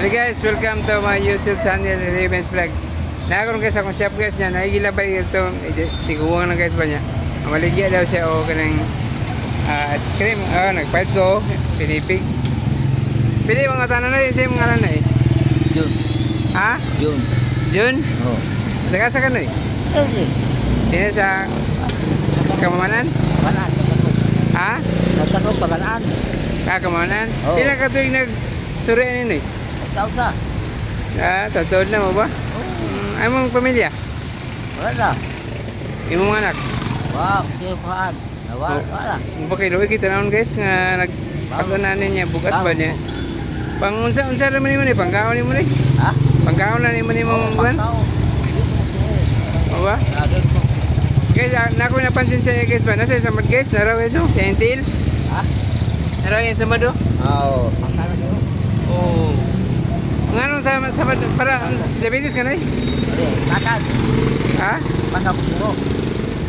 Hey guys, welcome to my YouTube channel, Raven's Vlog. Nakaroon guys akong chef guys niya, nakikilabay ito, tiguwang na guys ba niya. Maligya daw siya o kanang ice cream, nagpahit ko, pinipig. Pili mga tanan na yun siya mga ngalan na eh. June. Ha? June. June? Oo. Nagasa ka na eh? Okay. Yan sa Kamamanan? Kamanaan. Ha? Nagsakop kamanaan. Kamamanan? Oo. Pila ka tuwing nagsurian yun eh? Tawag na. Totoo na mo ba? Ay mong pamilya? Wala na. Imong anak? Wow, siya paan. Wala. Pakiluwi kita naon guys nga nagpasananin niya bugat ba niya. Pang unsa naman mo ni pangkaon ni mo ni? Ha? Pangkaon na ni mo ni mong buwan? O ba? Lagay ko. Guys, nako napansin sa guys ba nasa samad guys naraw ito, sentil. Ha? Naraw yung samad do? Oo. Pangkalan ko. Oh. Nganong samad para diabetes ka na eh? Makan. Ha? Makan ko.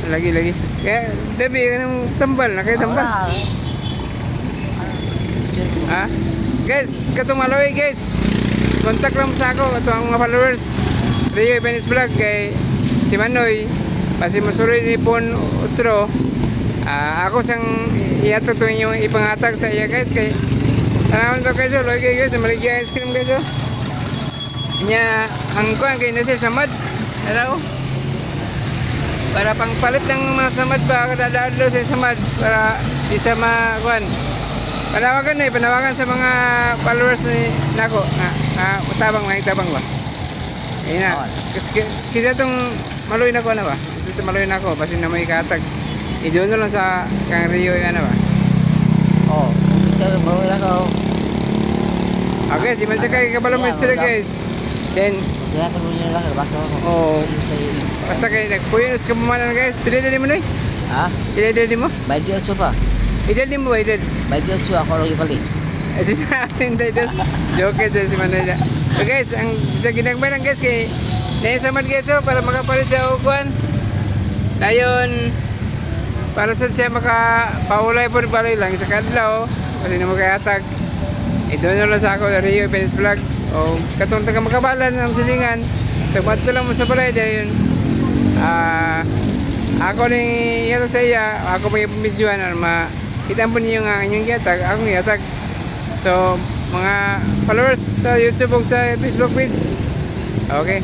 Lagi. Kaya dabi kanang tambal na kay tambal. Ha? Guys, katong Maloy guys. Contact lang sa ako ato ang mga followers. Rio Ibanez Vlog kay si Manoy. Pasi masuroy ni pon utro. Ako sang ihatag to inyong ipangatag sa iya guys kay tanawon to guys, lagi guys, maligya ice cream guys. Nya ang kuan kay nasa samad. Ano? Para pangpalit ng mga samad ba kadadaan sa samad para isa makuan. Panawagan sa mga followers ni nako na utabang ba. Ayun na. Kasi itong Maloy na ko na ba? Ito Maloy na ko kasi na may katag. Idoon lang sa kang Rio yung ano ba? Oo. Isa rin Maloy na ko. Okay, si man sa kay kabalo mo story guys. Then Kaya ko niya lang baso ko. oh, basta kay nagpuyo sa kamanan guys. Pili din mo noy? Ha? Pili din mo? Bayad diyo pa. Idel din mo ba idel? Bayad diyo ako lagi balik. Kasi hindi dos. Joke sa si Manoy na. So guys, ang sa ginagmay guys kay naisamad guys para makapalit sa upuan. Dayon para sa siya makapaulay po balay lang sa kadlaw kasi na magkayatag. Ito na lang sa ako Rio Ibanez Vlog. O katong taga makabalan ng silingan. Tagmato lang mo sa balay dayon. Ako ni yata sa iya, ako may pumidjuan makita po niyo nga inyong yatag, akong yatag. So, mga followers sa YouTube o sa Facebook page. Okay.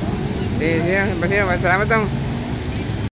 Salamat.